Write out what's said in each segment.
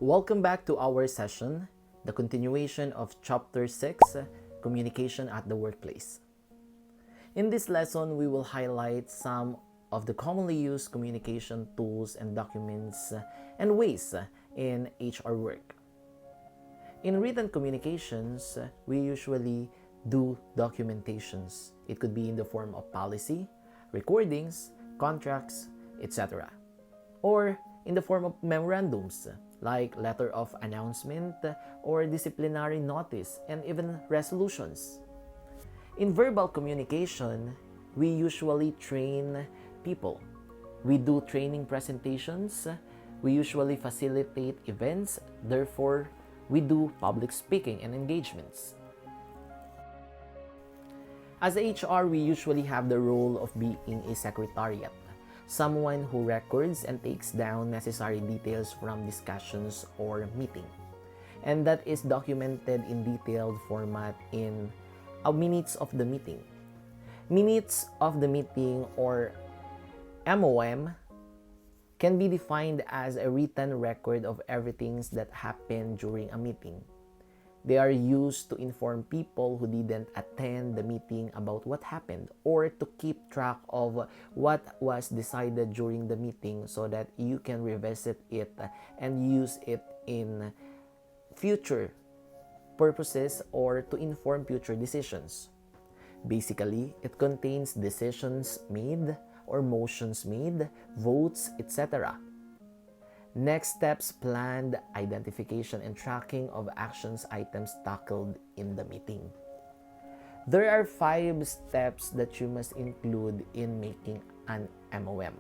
Welcome back to our session, the continuation of Chapter 6, Communication at the Workplace. In this lesson, we will highlight some of the commonly used communication tools and documents and ways in HR work. In written communications, we usually do documentations. It could be in the form of policy, recordings, contracts, etc. Or in the form of memorandums, like letter of announcement or disciplinary notice and even resolutions. In verbal communication, we usually train people. We do training presentations. We usually facilitate events. Therefore, we do public speaking and engagements. As HR, we usually have the role of being a secretariat, someone who records and takes down necessary details from discussions or meeting. And that is documented in detailed format in minutes of the meeting. Minutes of the meeting, or MOM, can be defined as a written record of everything that happened during a meeting. They are used to inform people who didn't attend the meeting about what happened, or to keep track of what was decided during the meeting so that you can revisit it and use it in future purposes or to inform future decisions. Basically, it contains decisions made or motions made, votes, etc. Next steps: planned identification and tracking of actions items tackled in the meeting. There are 5 steps that you must include in making an MOM.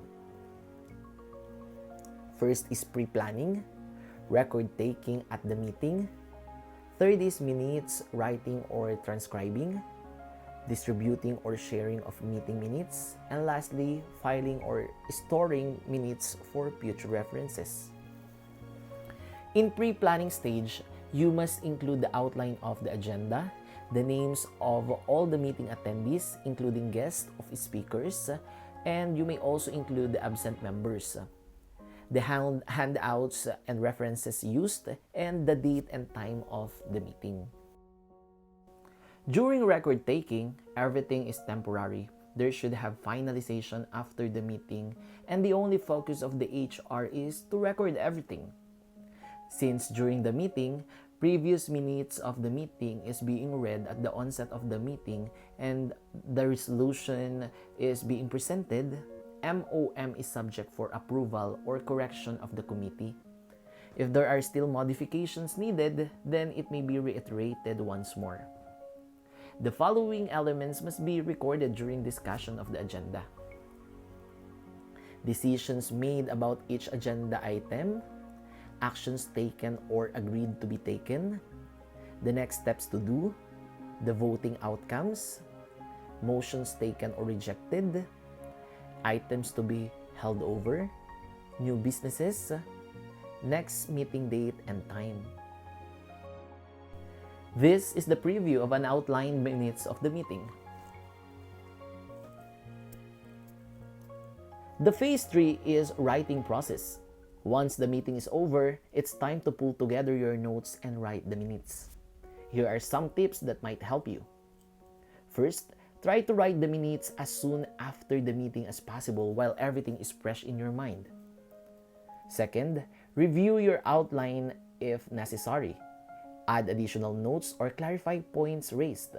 First is pre-planning, record taking at the meeting. Third is minutes, writing or transcribing, distributing or sharing of meeting minutes, and lastly, filing or storing minutes for future references. In pre-planning stage, you must include the outline of the agenda, the names of all the meeting attendees, including guests of speakers, and you may also include the absent members, the handouts and references used, and the date and time of the meeting. During record taking, everything is temporary. There should have finalization after the meeting, and the only focus of the HR is to record everything. Since during the meeting, previous minutes of the meeting is being read at the onset of the meeting and the resolution is being presented, MOM is subject for approval or correction of the committee. If there are still modifications needed, then it may be reiterated once more. The following elements must be recorded during discussion of the agenda: decisions made about each agenda item, actions taken or agreed to be taken, the next steps to do, the voting outcomes, motions taken or rejected, items to be held over, new businesses, next meeting date and time. This is the preview of an outlined minutes of the meeting. The phase 3 is writing process. Once the meeting is over, it's time to pull together your notes and write the minutes. Here are some tips that might help you. First, try to write the minutes as soon after the meeting as possible while everything is fresh in your mind. Second, review your outline if necessary. Add additional notes or clarify points raised.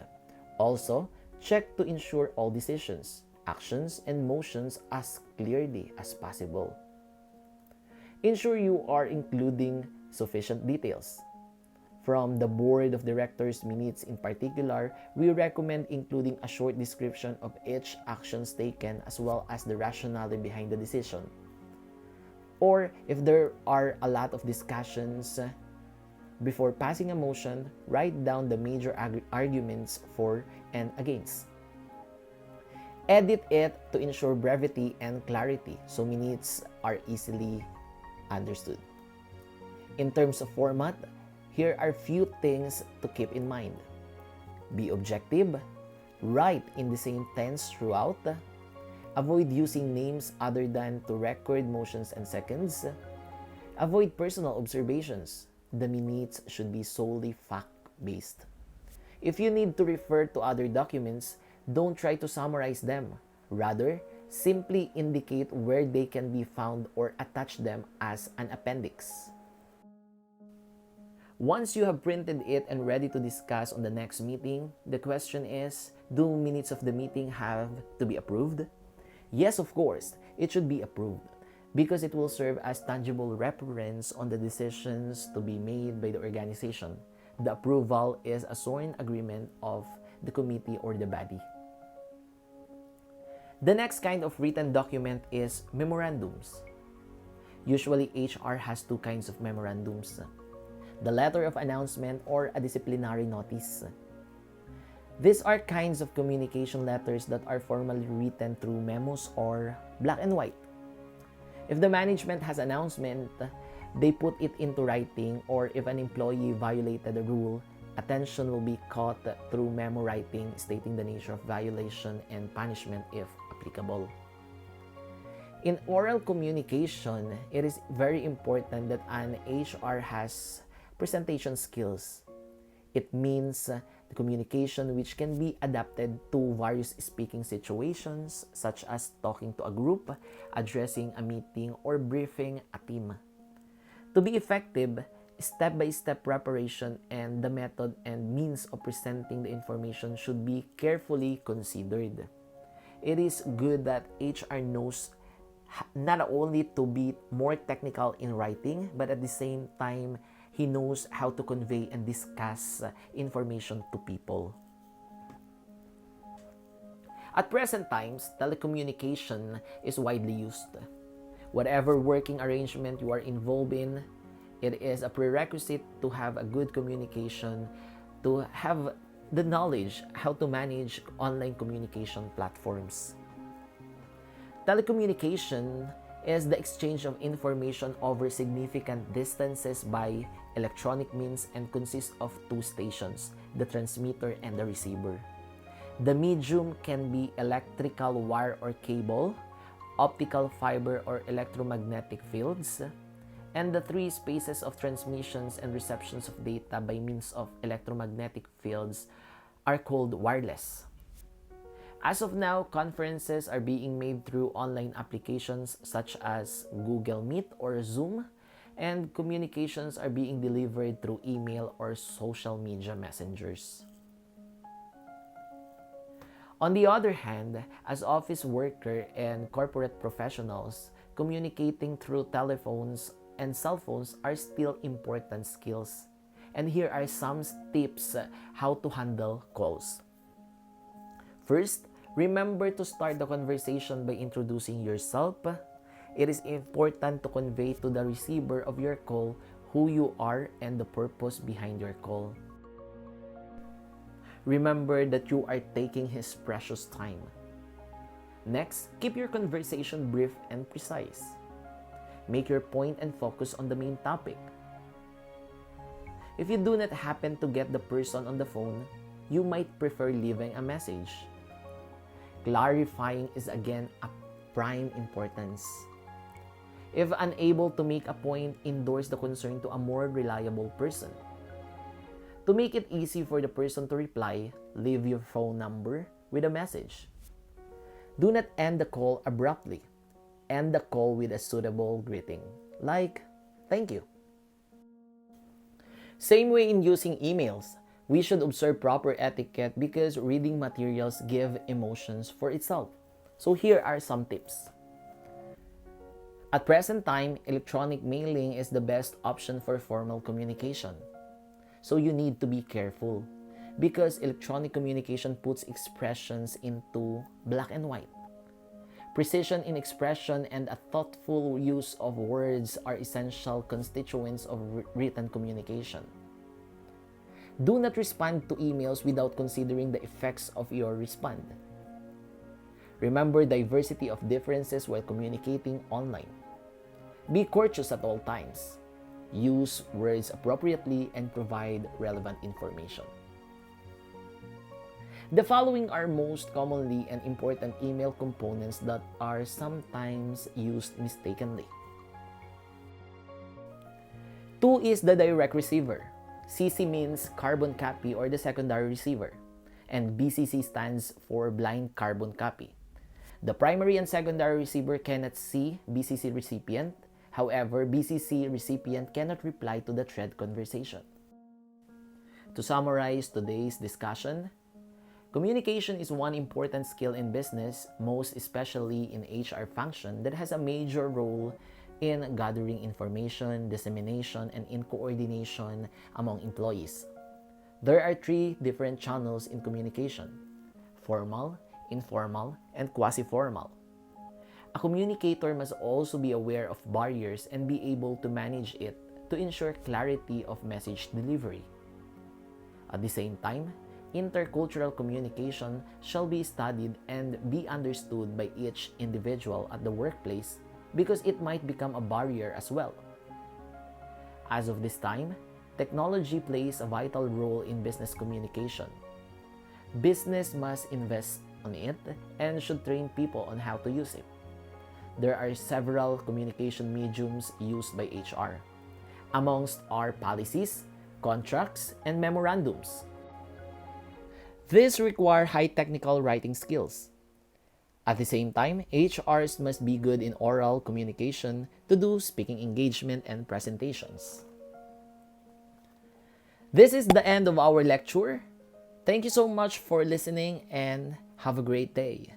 Also, check to ensure all decisions, actions, and motions as clearly as possible. Ensure you are including sufficient details. From the Board of Directors minutes in particular, we recommend including a short description of each actions taken as well as the rationale behind the decision. Or if there are a lot of discussions, before passing a motion, write down the major arguments for and against. Edit it to ensure brevity and clarity so minutes are easily understood. In terms of format, here are few things to keep in mind. Be objective, write in the same tense throughout, avoid using names other than to record motions and seconds, Avoid personal observations. The minutes should be solely fact-based. If you need to refer to other documents, don't try to summarize them. Rather, simply indicate where they can be found or attach them as an appendix. Once you have printed it and ready to discuss on the next meeting, the question is, do minutes of the meeting have to be approved? Yes, of course, it should be approved because it will serve as tangible reference on the decisions to be made by the organization. The approval is a sworn agreement of the committee or the body. The next kind of written document is memorandums. Usually, HR has two kinds of memorandums: the letter of announcement or a disciplinary notice. These are kinds of communication letters that are formally written through memos or black and white. If the management has announcement, they put it into writing, or if an employee violated a rule, attention will be caught through memo writing stating the nature of violation and punishment if applicable. In oral communication, it is very important that an HR has presentation skills. It means the communication which can be adapted to various speaking situations such as talking to a group, addressing a meeting, or briefing a team. To be effective, step-by-step preparation and the method and means of presenting the information should be carefully considered. It is good that HR knows not only to be more technical in writing, but at the same time, he knows how to convey and discuss information to people. At present times, telecommunication is widely used. Whatever working arrangement you are involved in, it is a prerequisite to have a good communication, to have the knowledge how to manage online communication platforms. Telecommunication is the exchange of information over significant distances by electronic means and consists of two stations, the transmitter and the receiver. The medium can be electrical wire or cable, optical fiber or electromagnetic fields, and the three spaces of transmissions and receptions of data by means of electromagnetic fields are called wireless. As of now, conferences are being made through online applications such as Google Meet or Zoom, and communications are being delivered through email or social media messengers. On the other hand, as office worker and corporate professionals, communicating through telephones and cell phones are still important skills. And here are some tips how to handle calls. First, remember to start the conversation by introducing yourself. It is important to convey to the receiver of your call who you are and the purpose behind your call. Remember that you are taking his precious time. Next, keep your conversation brief and precise. Make your point and focus on the main topic. If you do not happen to get the person on the phone, you might prefer leaving a message. Clarifying is again a prime importance. If unable to make a point, endorse the concern to a more reliable person. To make it easy for the person to reply, leave your phone number with a message. Do not end the call abruptly. End the call with a suitable greeting, like, "Thank you." Same way in using emails. We should observe proper etiquette because reading materials give emotions for itself. So here are some tips. At present time, electronic mailing is the best option for formal communication. So you need to be careful because electronic communication puts expressions into black and white. Precision in expression and a thoughtful use of words are essential constituents of written communication. Do not respond to emails without considering the effects of your respond. Remember diversity of differences while communicating online. Be courteous at all times. Use words appropriately and provide relevant information. The following are most commonly and important email components that are sometimes used mistakenly. Two is the direct receiver. CC means carbon copy or the secondary receiver, and BCC stands for blind carbon copy. The primary and secondary receiver cannot see BCC recipient. However, BCC recipient cannot reply to the thread conversation. To summarize today's discussion, communication is one important skill in business, most especially in HR function, that has a major role in gathering information, dissemination, and in coordination among employees. There are three different channels in communication: formal, informal, and quasi-formal. A communicator must also be aware of barriers and be able to manage it to ensure clarity of message delivery. At the same time, intercultural communication shall be studied and be understood by each individual at the workplace because it might become a barrier as well. As of this time, technology plays a vital role in business communication. Business must invest on it and should train people on how to use it. There are several communication mediums used by HR. Amongst are policies, contracts, and memorandums. These require high technical writing skills. At the same time, HRs must be good in oral communication to do speaking engagement and presentations. This is the end of our lecture. Thank you so much for listening and have a great day.